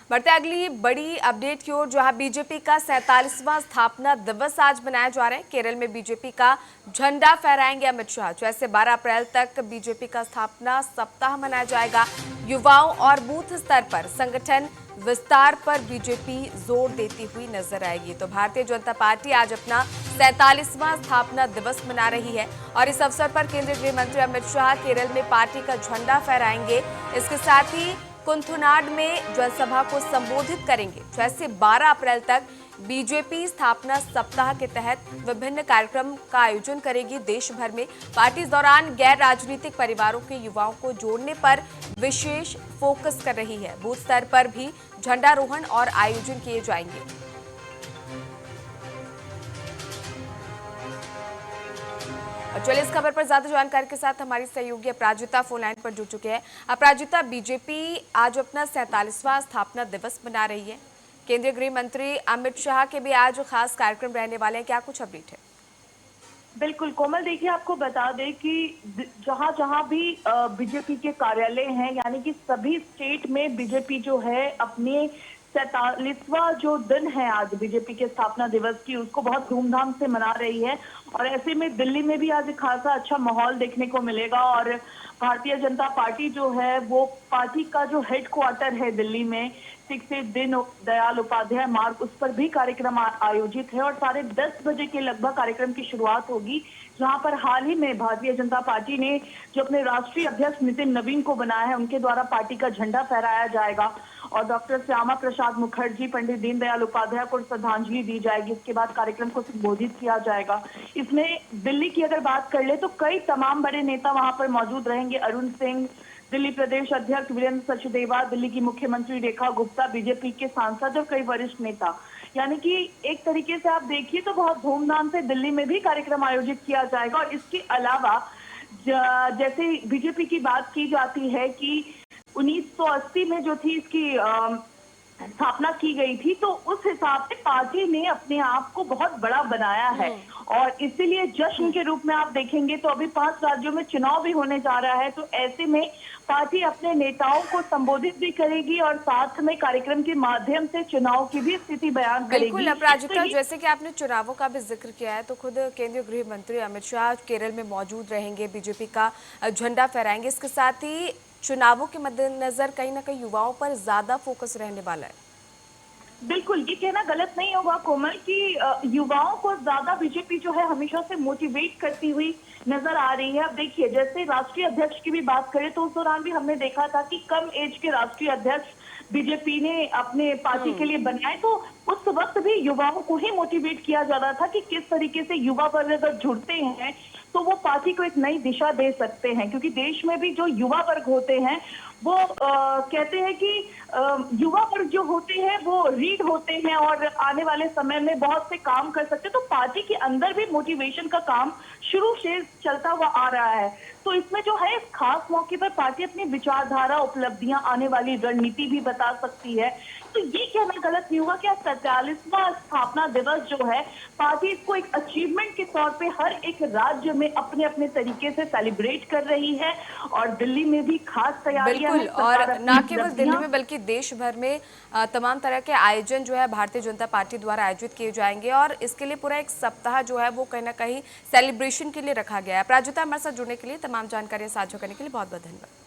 बढ़ते अगली बड़ी अपडेट की ओर, जहां बीजेपी का 47वां स्थापना दिवस आज मनाया जा रहा है। केरल में बीजेपी का झंडा फहराएंगे अमित शाह। जैसे 12 अप्रैल तक बीजेपी का स्थापना सप्ताह मनाया जाएगा। युवाओं और बूथ स्तर पर संगठन विस्तार पर बीजेपी जोर देती हुई नजर आएगी। तो भारतीय जनता पार्टी आज अपना 47वां स्थापना दिवस मना रही है और इस अवसर पर केंद्रीय गृह मंत्री अमित शाह केरल में पार्टी का झंडा फहराएंगे। इसके साथ ही कुंथुनाड में जनसभा को संबोधित करेंगे। जैसे 12 अप्रैल तक बीजेपी स्थापना सप्ताह के तहत विभिन्न कार्यक्रम का आयोजन करेगी। देश भर में पार्टी इस दौरान गैर राजनीतिक परिवारों के युवाओं को जोड़ने पर विशेष फोकस कर रही है। बूथ स्तर पर भी झंडारोहण और आयोजन किए जाएंगे। चलिए इस खबर पर ज्यादा जानकारी के साथ हमारी सहयोगी अपराजिता फोन लाइन पर जुड़ चुके हैं। अपराजिता, बीजेपी आज अपना 47वां स्थापना दिवस मना रही है। केंद्रीय गृह मंत्री अमित शाह के भी आज खास कार्यक्रम रहने वाले हैं, क्या कुछ अपडेट है? बिल्कुल कोमल, देखिए आपको बता दें कि जहां जहां भी बीजेपी के कार्यालय हैं, यानी कि सभी स्टेट में बीजेपी जो है अपने 47वां जो दिन है आज बीजेपी के स्थापना दिवस की, उसको बहुत धूमधाम से मना रही है। और ऐसे में दिल्ली में भी आज खासा अच्छा माहौल देखने को मिलेगा। और भारतीय जनता पार्टी जो है वो पार्टी का जो हेडक्वार्टर है दिल्ली में 6 दीन दयाल उपाध्याय मार्ग, उस पर भी कार्यक्रम आयोजित है और 10:30 बजे के लगभग कार्यक्रम की शुरुआत होगी। जहां पर हाल ही में भारतीय जनता पार्टी ने जो अपने राष्ट्रीय अध्यक्ष नितिन नवीन को बनाया है, उनके द्वारा पार्टी का झंडा फहराया जाएगा और डॉक्टर श्यामा प्रसाद मुखर्जी, पंडित दीनदयाल उपाध्याय को श्रद्धांजलि दी जाएगी। इसके बाद कार्यक्रम को संबोधित किया जाएगा। इसमें दिल्ली की अगर बात कर ले तो कई तमाम बड़े नेता वहां पर मौजूद रहेंगे। अरुण सिंह, दिल्ली प्रदेश अध्यक्ष वीरेंद्र सचदेवा, दिल्ली की मुख्यमंत्री रेखा गुप्ता, बीजेपी के सांसद और कई वरिष्ठ नेता। यानी कि एक तरीके से आप देखिए तो बहुत धूमधाम से दिल्ली में भी कार्यक्रम आयोजित किया जाएगा। और इसके अलावा जैसे बीजेपी की बात की जाती है कि 1980 में जो थी इसकी स्थापना की गई थी, तो उस हिसाब से पार्टी ने अपने आप को बहुत बड़ा बनाया है और इसीलिए जश्न के रूप में आप देखेंगे तो अभी 5 राज्यों में चुनाव भी होने जा रहा है। तो ऐसे में पार्टी अपने नेताओं को संबोधित भी करेगी और साथ में कार्यक्रम के माध्यम से चुनाव की भी स्थिति बयान करेगी। बिल्कुल अपराजिता, जैसे कि आपने चुनावों का भी जिक्र किया है, तो खुद केंद्रीय गृह मंत्री अमित शाह केरल में मौजूद रहेंगे, बीजेपी का झंडा फहराएंगे। इसके साथ ही चुनावों के मद्देनजर कहीं ना कहीं युवाओं पर ज्यादा फोकस रहने वाला है। बिल्कुल, ये कहना गलत नहीं होगा कोमल कि युवाओं को ज्यादा बीजेपी जो है हमेशा से मोटिवेट करती हुई नजर आ रही है। अब देखिए, जैसे राष्ट्रीय अध्यक्ष की भी बात करें तो उस दौरान भी हमने देखा था कि कम एज के राष्ट्रीय अध्यक्ष बीजेपी ने अपने पार्टी के लिए बनाए, तो उस वक्त भी युवाओं को ही मोटिवेट किया जा रहा था कि किस तरीके से युवा वर्ग अगर जुड़ते हैं तो वो पार्टी को एक नई दिशा दे सकते हैं। क्योंकि देश में भी जो युवा वर्ग होते हैं वो कहते हैं कि युवा वर्ग जो होते हैं वो रीड होते हैं और आने वाले समय में बहुत से काम कर सकते हैं। तो पार्टी के अंदर भी मोटिवेशन का काम शुरू से चलता हुआ आ रहा है। तो इसमें जो है इस खास मौके पर पार्टी अपनी विचारधारा, उपलब्धियां, आने वाली रणनीति भी बता सकती है। तो ये कहना गलत नहीं होगा कि 47वां स्थापना दिवस जो है पार्टी इसको एक अचीवमेंट के तौर पे हर एक राज्य में अपने अपने तरीके से सेलिब्रेट कर रही है और दिल्ली में भी खास तैयारियां हैं। और न केवल दिल्ली में बल्कि देश भर में तमाम तरह के आयोजन जो है भारतीय जनता पार्टी द्वारा आयोजित किए जाएंगे और इसके लिए पूरा एक सप्ताह जो है वो कहीं ना कहीं सेलिब्रेशन के लिए रखा गया है। अपराजिता, हमारे साथ जुड़ने के लिए, तमाम जानकारियां साझा करने के लिए बहुत बहुत धन्यवाद।